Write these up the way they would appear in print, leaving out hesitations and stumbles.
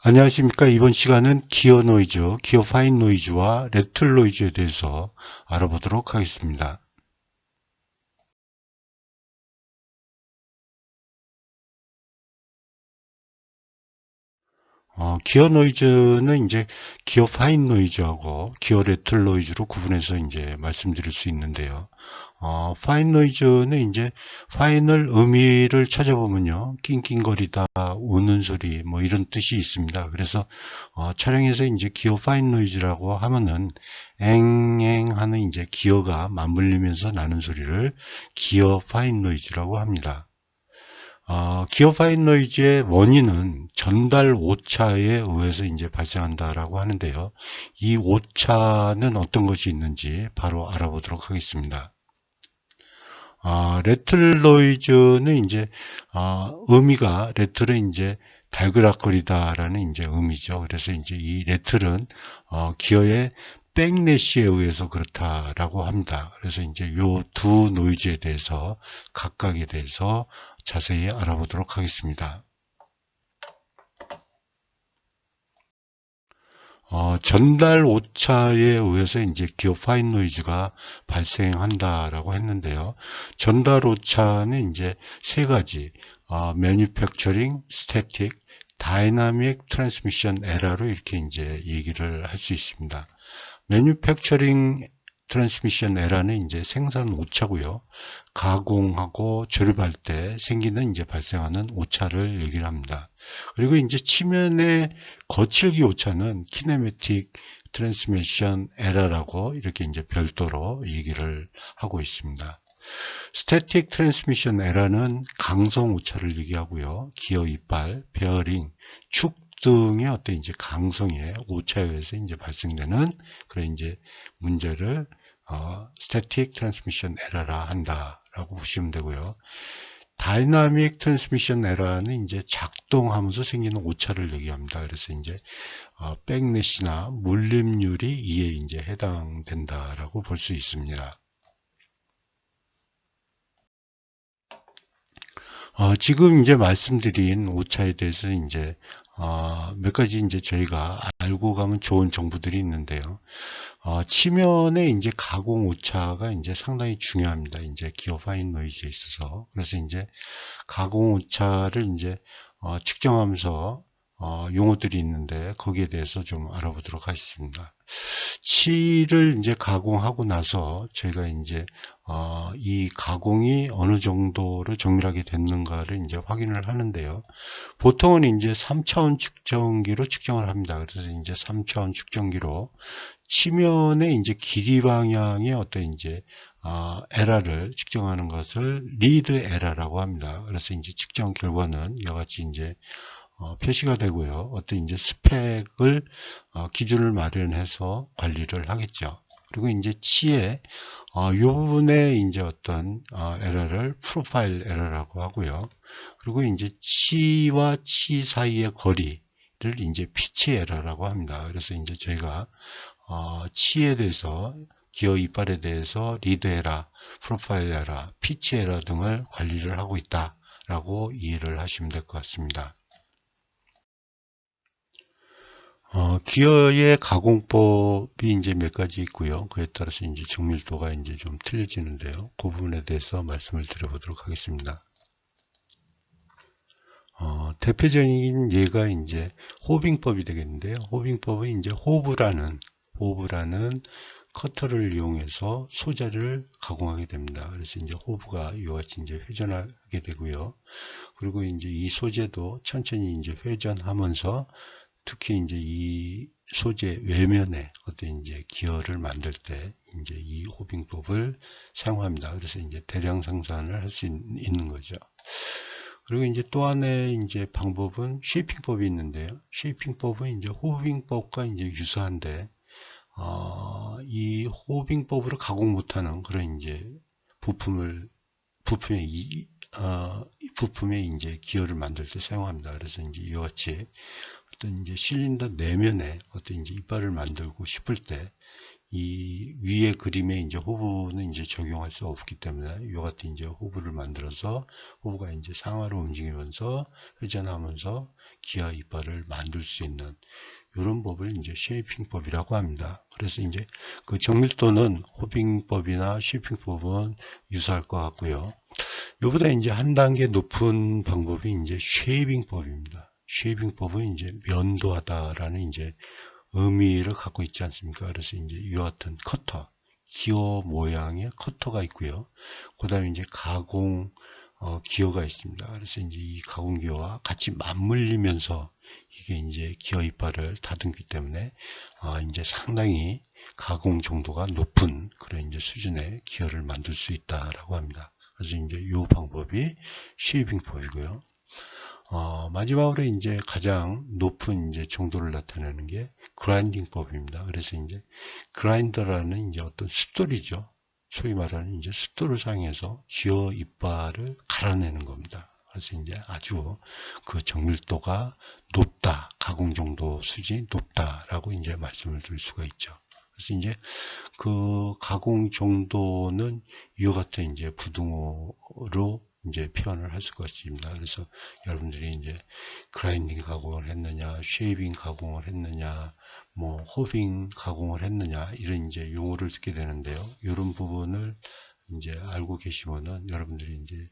안녕하십니까. 이번 시간은 기어 노이즈, 기어 파인 노이즈와 레틀 노이즈에 대해서 알아보도록 하겠습니다. 기어 노이즈는 이제 기어 파인 노이즈하고 기어 레틀 노이즈로 구분해서 이제 말씀드릴 수 있는데요. 파인 노이즈는 이제 파인을 의미를 찾아보면요. 낑낑거리다, 우는 소리, 뭐 이런 뜻이 있습니다. 그래서 촬영에서 이제 기어 파인 노이즈라고 하면은 앵앵 하는 이제 기어가 맞물리면서 나는 소리를 기어 파인 노이즈라고 합니다. 기어 파인 노이즈의 원인은 전달 오차에 의해서 이제 발생한다라고 하는데요. 이 오차는 어떤 것이 있는지 바로 알아보도록 하겠습니다. 레틀 노이즈는 이제 의미가 레틀은 이제 달그락거리다라는 이제 의미죠. 그래서 이제 이 레틀은 기어의 백래시에 의해서 그렇다라고 합니다. 그래서 이제 요 두 노이즈에 대해서 각각에 대해서 자세히 알아보도록 하겠습니다. 전달 오차에 의해서 이제 기어 파인 노이즈가 발생한다라고 했는데요. 전달 오차는 이제 세 가지, manufacturing, static, dynamic transmission error로 이렇게 이제 얘기를 할 수 있습니다. manufacturing transmission error는 이제 생산 오차고요. 가공하고 조립할 때 생기는 이제 발생하는 오차를 얘기를 합니다. 그리고 이제 치면의 거칠기 오차는 키네매틱 트랜스미션 에러라고 이렇게 이제 별도로 얘기를 하고 있습니다. 스태틱 트랜스미션 에러는 강성 오차를 얘기하고요. 기어 이빨, 베어링, 축 등의 어떤 이제 강성의 오차에 의해서 이제 발생되는 그런 이제 문제를 스태틱 트랜스미션 에러라 한다라고 보시면 되고요. 다이나믹 트랜스미션 에러는 이제 작동하면서 생기는 오차를 얘기합니다. 그래서 이제 백래시나 물림률이 이에 이제 해당된다라고 볼 수 있습니다. 지금 이제 말씀드린 오차에 대해서 이제 몇 가지 이제 저희가 알고 가면 좋은 정보들이 있는데요. 치면의 이제 가공 오차가 이제 상당히 중요합니다. 이제 기어 파인 노이즈에 있어서. 그래서 이제 가공 오차를 이제 측정하면서 용어들이 있는데 거기에 대해서 좀 알아보도록 하겠습니다. 치를 이제 가공하고 나서 저희가 이제 이 가공이 어느 정도로 정밀하게 됐는가를 이제 확인을 하는데요. 보통은 이제 3차원 측정기로 측정을 합니다. 그래서 이제 3차원 측정기로 치면의 이제 길이 방향의 어떤 이제 에러를 측정하는 것을 리드 에러라고 합니다. 그래서 이제 측정 결과는 이와 같이 이제 표시가 되고요. 어떤 이제 스펙을 기준을 마련해서 관리를 하겠죠. 그리고 이제 치의 이 부분에 이제 어떤 에러를 프로파일 에러라고 하고요. 그리고 이제 치와 치 사이의 거리를 이제 피치 에러라고 합니다. 그래서 이제 저희가 치에 대해서 기어 이빨에 대해서 리드 에러, 프로파일 에러, 피치 에러 등을 관리를 하고 있다라고 이해를 하시면 될 것 같습니다. 기어의 가공법이 이제 몇 가지 있고요. 그에 따라서 이제 정밀도가 이제 좀 틀려지는데요. 그 부분에 대해서 말씀을 드려보도록 하겠습니다. 대표적인 예가 이제 호빙법이 되겠는데요. 호빙법은 이제 호브라는 커터를 이용해서 소재를 가공하게 됩니다. 그래서 이제 호브가 이와 같이 이제 회전하게 되고요. 그리고 이제 이 소재도 천천히 이제 회전하면서 특히 이제 이 소재 외면에 어떤 이제 기어를 만들 때 이제 이 호빙법을 사용합니다. 그래서 이제 대량 생산을 할 수 있는 거죠. 그리고 이제 또 하나의 이제 방법은 쉐이핑법이 있는데요. 쉐이핑법은 이제 호빙법과 이제 유사한데, 이 호빙법으로 가공 못하는 그런 이제 부품을, 부품의 부품의 이제 기어를 만들 때 사용합니다. 그래서 이제 이와 같이 어떤 이제 실린더 내면에 어떤 이제 이빨을 만들고 싶을 때 이 위에 그림에 이제 호브는 이제 적용할 수 없기 때문에 이 같은 이제 호브를 만들어서 호브가 이제 상하로 움직이면서 회전하면서 기아 이빨을 만들 수 있는 이런 법을 이제 쉐이핑법이라고 합니다. 그래서 이제 그 정밀도는 호빙법이나 쉐이핑법은 유사할 것 같고요. 이보다 이제 한 단계 높은 방법이 이제 쉐이빙법입니다. 쉐이빙법은 이제 면도하다라는 이제 의미를 갖고 있지 않습니까? 그래서 이제 이와 같은 커터, 기어 모양의 커터가 있고요. 그 다음에 이제 가공 기어가 있습니다. 그래서 이제 이 가공 기어와 같이 맞물리면서 이게 이제 기어 이빨을 다듬기 때문에 이제 상당히 가공 정도가 높은 그런 이제 수준의 기어를 만들 수 있다라고 합니다. 그래서 이제 이 방법이 쉐이빙법이고요. 마지막으로 이제 가장 높은 이제 정도를 나타내는 게 그라인딩법입니다. 그래서 이제 그라인더라는 이제 어떤 숫돌이죠. 소위 말하는 이제 숫돌을 사용해서 기어 이빨을 갈아내는 겁니다. 그래서 이제 아주 그 정밀도가 높다, 가공 정도 수준이 높다라고 이제 말씀을 드릴 수가 있죠. 그래서 이제 그 가공 정도는 이와 같은 이제 부등호로 이제 표현을 할 수가 있습니다. 그래서 여러분들이 이제 그라인딩 가공을 했느냐, 쉐이빙 가공을 했느냐, 뭐 호빙 가공을 했느냐 이런 이제 용어를 듣게 되는데요. 이런 부분을 이제 알고 계시면은 여러분들이 이제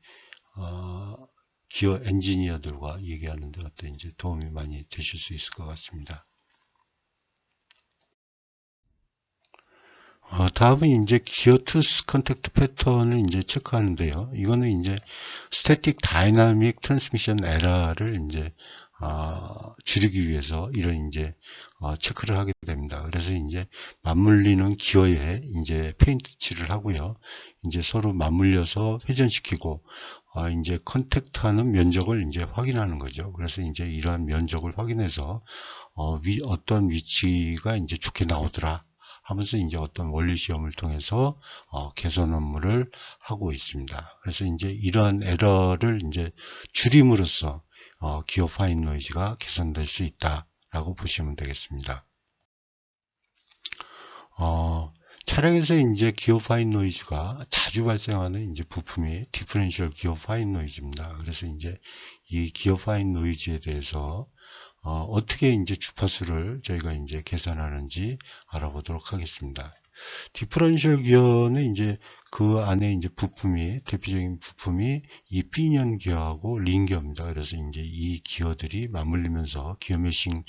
기어 엔지니어들과 얘기하는데 어떤 이제 도움이 많이 되실 수 있을 것 같습니다. 다음은 이제 기어 투스 컨택트 패턴을 이제 체크하는데요. 이거는 이제 스태틱 다이나믹 트랜스미션 에러를 이제 줄이기 위해서 이런 이제 체크를 하게 됩니다. 그래서 이제 맞물리는 기어에 이제 페인트 칠을 하고요. 이제 서로 맞물려서 회전시키고 이제 컨택트하는 면적을 이제 확인하는 거죠. 그래서 이제 이러한 면적을 확인해서 어떤 위치가 이제 좋게 나오더라 하면서 이제 어떤 원리 시험을 통해서 개선 업무를 하고 있습니다. 그래서 이제 이러한 에러를 이제 줄임으로써 기어 파인 노이즈가 개선될 수 있다라고 보시면 되겠습니다. 차량에서 이제 기어 파인 노이즈가 자주 발생하는 이제 부품이 디퍼런셜 기어 파인 노이즈입니다. 그래서 이제 이 기어 파인 노이즈에 대해서 어떻게 이제 주파수를 저희가 이제 계산하는지 알아보도록 하겠습니다. 디퍼런셜 기어는 이제 그 안에 이제 부품이 대표적인 부품이 이 피니언 기어하고 링 기어입니다. 그래서 이제 이 기어들이 맞물리면서 기어 메싱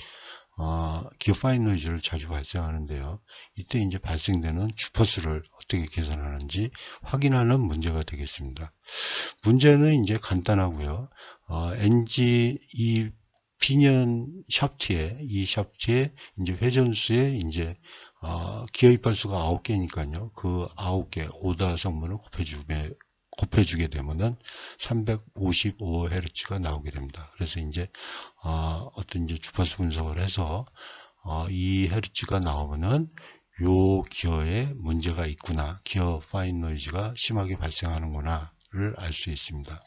기어 파인 노이즈를 자주 발생하는데요. 이때 이제 발생되는 주파수를 어떻게 계산하는지 확인하는 문제가 되겠습니다. 문제는 이제 간단하고요. NG 이 피니언 샤프트에 이 샤프트에 이제 회전수에 이제 기어 이빨수가 9개니까요. 그 9개 오다 성분을 곱해주게 되면은 355Hz가 나오게 됩니다. 그래서 이제 어떤 이제 주파수 분석을 해서 이 헤르츠가 나오면은 요 기어에 문제가 있구나, 기어 파인 노이즈가 심하게 발생하는구나를 알 수 있습니다.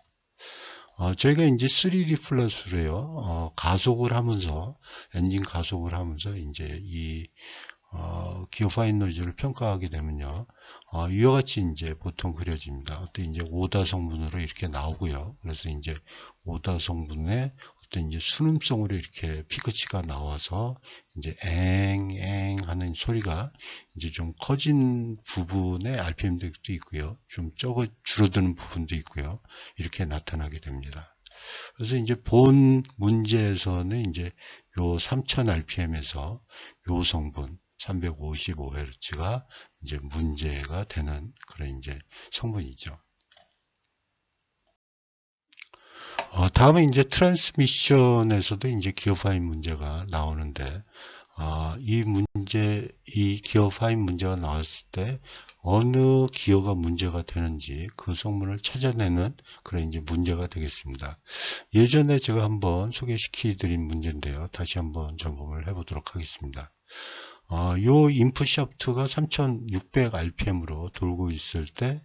저희가 이제 3D 플러스로요, 가속을 하면서, 엔진 가속을 하면서 이제 이 기어 파인 노이즈를 평가하게 되면요, 이와 같이 이제 보통 그려집니다. 어떤 이제 오다 성분으로 이렇게 나오고요. 그래서 이제 오다 성분의 어떤 이제 순음성으로 이렇게 피크치가 나와서 이제 앵앵 하는 소리가 이제 좀 커진 부분의 RPM도 있고요. 좀 줄어드는 부분도 있고요. 이렇게 나타나게 됩니다. 그래서 이제 본 문제에서는 이제 요 3000 RPM에서 요 성분 355Hz가 이제 문제가 되는 그런 이제 성분이죠. 다음에 이제 트랜스미션에서도 이제 기어 파인 문제가 나오는데, 이 기어 파인 문제가 나왔을 때 어느 기어가 문제가 되는지 그 성분을 찾아내는 그런 이제 문제가 되겠습니다. 예전에 제가 한번 소개시켜 드린 문제인데요. 다시 한번 점검을 해보도록 하겠습니다. 요 인풋 샤프트가 3600rpm으로 돌고 있을 때,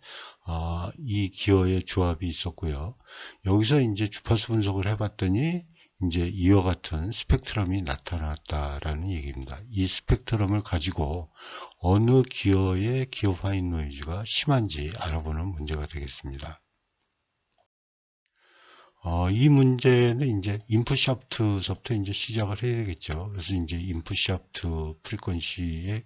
이 기어의 조합이 있었고요. 여기서 이제 주파수 분석을 해봤더니, 이제 이와 같은 스펙트럼이 나타났다라는 얘기입니다. 이 스펙트럼을 가지고 어느 기어의 기어 파인 노이즈가 심한지 알아보는 문제가 되겠습니다. 이 문제는 이제 인풋 샤프트서부터 이제 시작을 해야 되겠죠. 그래서 이제 인풋 샤프트 프리퀀시를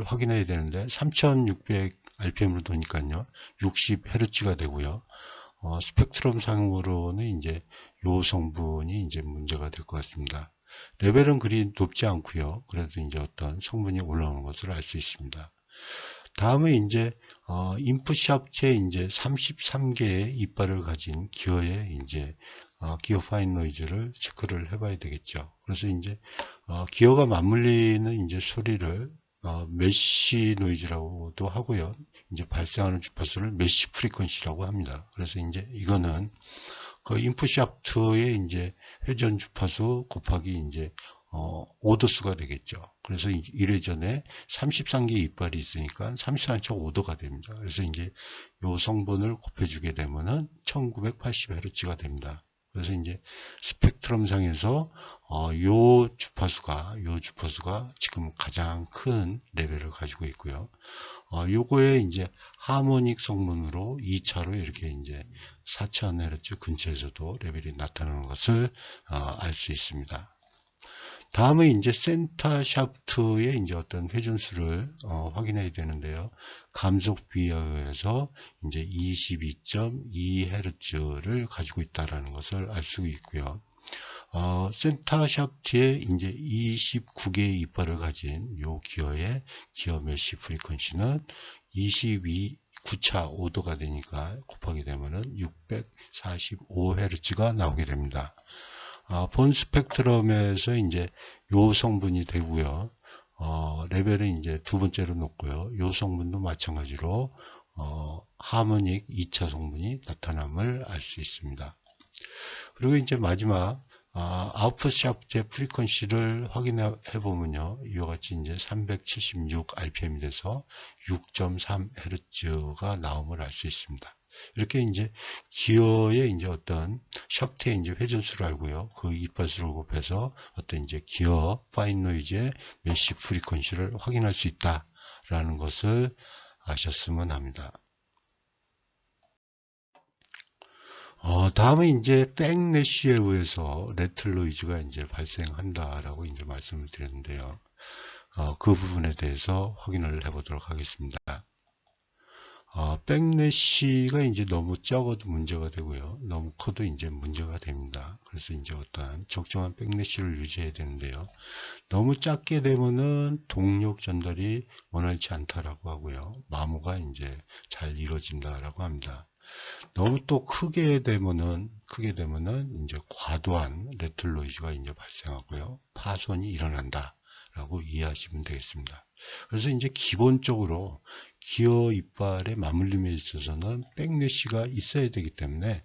확인해야 되는데 3600 RPM으로 도니까요. 60Hz가 되고요. 스펙트럼 상으로는 이제 요 성분이 이제 문제가 될 것 같습니다. 레벨은 그리 높지 않고요. 그래도 이제 어떤 성분이 올라오는 것을 알 수 있습니다. 다음에 이제 인풋 샤프트에 이제 33개의 이빨을 가진 기어의 이제 기어 파인 노이즈를 체크를 해봐야 되겠죠. 그래서 이제 기어가 맞물리는 이제 소리를 메쉬 노이즈라고도 하고요. 이제 발생하는 주파수를 메쉬 프리퀀시라고 합니다. 그래서 이제 이거는 그 인풋 샤프트의 이제 회전 주파수 곱하기 이제 오도수가 되겠죠. 그래서 이래전에 33개 이빨이 있으니까 33.5도가 됩니다. 그래서 이제 요 성분을 곱해주게 되면은 1980Hz가 됩니다. 그래서 이제 스펙트럼 상에서 요 주파수가 지금 가장 큰 레벨을 가지고 있고요. 요거에 이제 하모닉 성분으로 2차로 이렇게 이제 4000Hz 근처에서도 레벨이 나타나는 것을 알 수 있습니다. 다음은 이제 센터 샤프트의 이제 어떤 회전수를 확인해야 되는데요. 감속 비에 의해서 이제 22.2Hz를 가지고 있다라는 것을 알 수 있고요. 센터 샤프트에 이제 29개의 이빨을 가진 요 기어의 기어 메쉬 프리퀀시는 9차 5도가 되니까 곱하게 되면은 645Hz가 나오게 됩니다. 본 스펙트럼에서 이제 요 성분이 되고요. 레벨은 이제 두 번째로 놓고요. 요 성분도 마찬가지로 하모닉 2차 성분이 나타남을 알 수 있습니다. 그리고 이제 마지막 아웃풋 샤프트의 프리퀀시를 확인해 보면요. 이와 같이 이제 376 RPM이 돼서 6.3Hz가 나옴을 알 수 있습니다. 이렇게 이제 기어의 이제 어떤 샤프트의 이제 회전수를 알고요. 그 이빨수를 곱해서 어떤 이제 기어 파인 노이즈의 메쉬 프리퀀시를 확인할 수 있다라는 것을 아셨으면 합니다. 다음에 이제 백래쉬에 의해서 레틀 노이즈가 이제 발생한다라고 이제 말씀을 드렸는데요. 그 부분에 대해서 확인을 해보도록 하겠습니다. 백래쉬가 이제 너무 적어도 문제가 되고요. 너무 커도 이제 문제가 됩니다. 그래서 이제 어떠한 적정한 백래쉬를 유지해야 되는데요. 너무 작게 되면은 동력 전달이 원활치 않다라고 하고요. 마모가 이제 잘 이루어진다라고 합니다. 너무 또 크게 되면은 이제 과도한 레틀 노이즈가 이제 발생하고요. 파손이 일어난다라고 이해하시면 되겠습니다. 그래서 이제 기본적으로 기어 이빨의 맞물림에 있어서는 백래쉬가 있어야 되기 때문에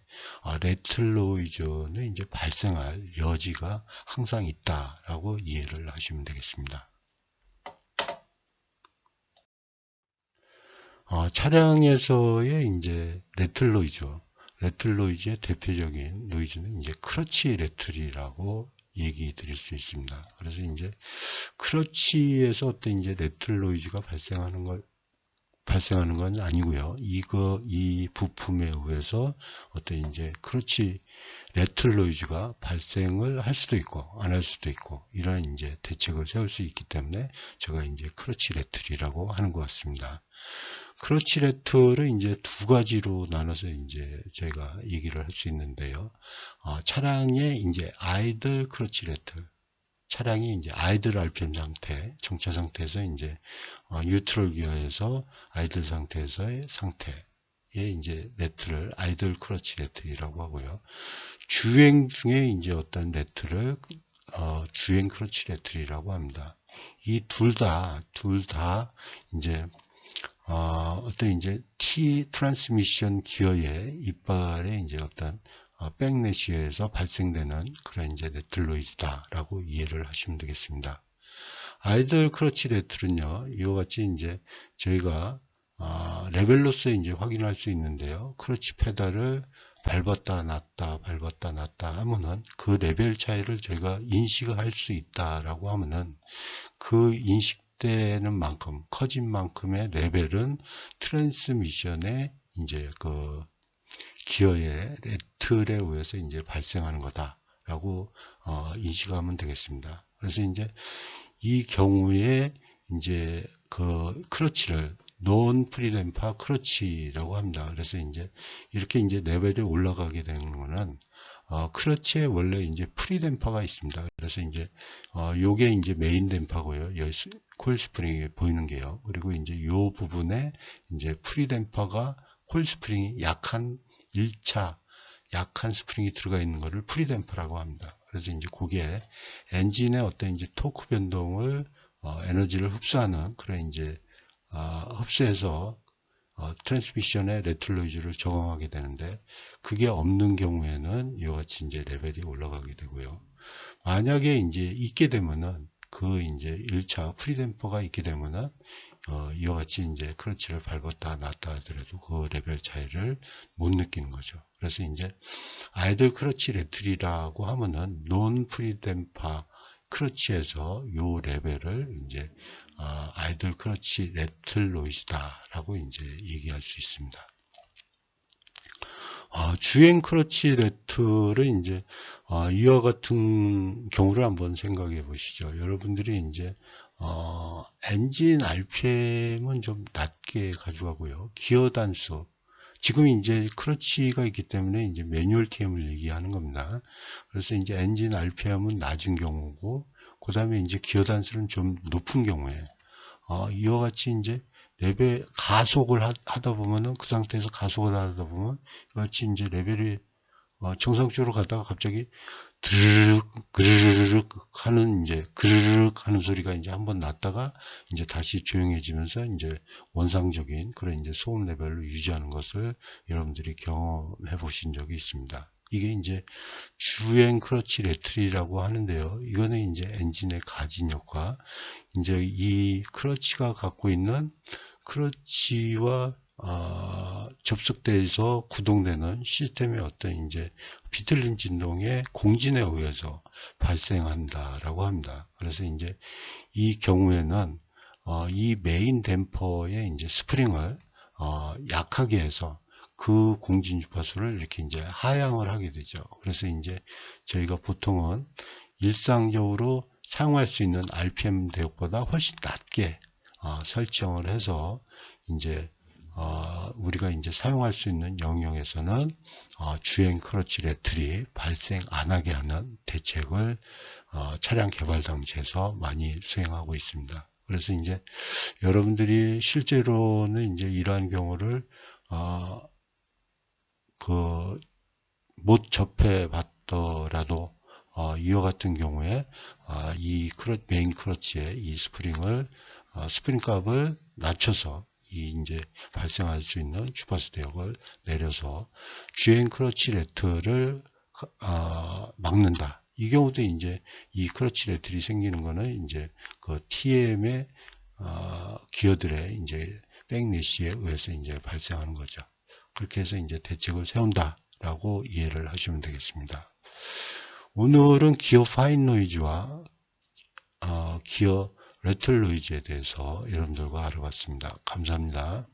레틀 노이즈는 이제 발생할 여지가 항상 있다라고 이해를 하시면 되겠습니다. 차량에서의 이제 레틀 노이즈의 대표적인 노이즈는 이제 크러치 레틀이라고 얘기 드릴 수 있습니다. 그래서 이제 크러치에서 어떤 이제 레틀 노이즈가 발생하는 건 아니고요. 이 부품에 의해서 어떤 이제 크러치 레틀 노이즈가 발생을 할 수도 있고 안 할 수도 있고 이런 이제 대책을 세울 수 있기 때문에 제가 이제 크러치 레틀이라고 하는 것 같습니다. 크러치 레틀을 이제 두 가지로 나눠서 이제 저희가 얘기를 할 수 있는데요. 차량의 이제 아이들 크러치 레틀, 차량이 이제 아이들 RPM 상태, 정차 상태에서 이제 뉴트럴 기어에서 아이들 상태에서의 상태의 이제 레틀을 아이들 크러치 레틀이라고 하고요. 주행 중에 이제 어떤 레틀을 주행 크러치 레틀이라고 합니다. 이 둘 다 이제 어떤 이제 T 트랜스미션 기어의 이빨의 이제 어떤 백래쉬에서 발생되는 그런 이제 레틀 노이즈다라고 이해를 하시면 되겠습니다. 아이들 크러치 레틀은요, 이와 같이 이제 저희가 레벨로서 이제 확인할 수 있는데요. 크러치 페달을 밟았다 놨다 하면은 그 레벨 차이를 저희가 인식할 수 있다라고 하면은 그 인식되는 만큼 커진 만큼의 레벨은 트랜스미션의 이제 그 기어의 레틀에 의해서 이제 발생하는 거다라고 인식하면 되겠습니다. 그래서 이제 이 경우에 이제 그 크러치를 논 프리덴파 크러치라고 합니다. 그래서 이제 이렇게 이제 레벨이 올라가게 되는 거는 크러치에 원래 이제 프리덴파가 있습니다. 그래서 이제 요게 이제 메인 댐파고요. 여기 콜 스프링이 보이는 게요. 그리고 이제 요 부분에 이제 프리덴파가 콜 스프링이 약한 1차 약한 스프링이 들어가 있는 것을 프리댐퍼라고 합니다. 그래서 이제 그게 엔진의 어떤 이제 토크 변동을 에너지를 흡수하는 그런 이제 흡수해서 트랜스미션의 레틀 노이즈를 적응하게 되는데 그게 없는 경우에는 이와 같이 이제 레벨이 올라가게 되고요. 만약에 이제 있게 되면은 그 이제 1차 프리댐퍼가 있게 되면은 이와 같이 이제 크러치를 밟았다 놨다 하더라도 그 레벨 차이를 못 느끼는 거죠. 그래서 이제 아이들 크러치 레틀이라고 하면은 논 프리댐파 크러치에서 요 레벨을 이제 아이들 크러치 레틀 노이즈다라고 이제 얘기할 수 있습니다. 주행 크러치 레틀은 이제 이와 같은 경우를 한번 생각해 보시죠. 여러분들이 이제 엔진 RPM은 좀 낮게 가져가고요. 기어 단수 지금 이제 크러치가 있기 때문에 이제 매뉴얼 TM을 얘기하는 겁니다. 그래서 이제 엔진 RPM은 낮은 경우고 그 다음에 이제 기어 단수는 좀 높은 경우에 이와 같이 이제 레벨 가속을 하다 보면은 그 상태에서 가속을 하다 보면 이같이 이제 레벨이 정상적으로 가다가 갑자기 드르륵 그르륵 하는 이제 그르륵 하는 소리가 이제 한번 났다가 이제 다시 조용해지면서 이제 원상적인 그런 이제 소음 레벨을 유지하는 것을 여러분들이 경험해 보신 적이 있습니다. 이게 이제 주행 크러치 레틀이라고 하는데요. 이거는 이제 엔진의 가진 효과, 이제 이 크러치가 갖고 있는 크러치와 접속돼서 구동되는 시스템의 어떤 이제 비틀린 진동의 공진에 의해서 발생한다라고 합니다. 그래서 이제 이 경우에는 이 메인 댐퍼의 이제 스프링을 약하게 해서 그 공진 주파수를 이렇게 이제 하향을 하게 되죠. 그래서 이제 저희가 보통은 일상적으로 사용할 수 있는 RPM 대역보다 훨씬 낮게 설정을 해서 이제 우리가 이제 사용할 수 있는 영역에서는 주행 크러치 레틀이 발생 안 하게 하는 대책을 차량 개발 단체에서 많이 수행하고 있습니다. 그래서 이제 여러분들이 실제로는 이제 이러한 경우를 못 접해 봤더라도 이와 같은 경우에 이 메인 크러치의 이 스프링을 스프링 값을 낮춰서 이 이제 발생할 수 있는 주파수 대역을 내려서 주행 크러치 레틀을 막는다. 이 경우도 이제 이 크러치 레틀이 생기는 거는 이제 그 TM의 기어들의 이제 백래시에 의해서 이제 발생하는 거죠. 그렇게 해서 이제 대책을 세운다라고 이해를 하시면 되겠습니다. 오늘은 기어 파인 노이즈와 기어 레틀 노이즈에 대해서 여러분들과 알아봤습니다. 감사합니다.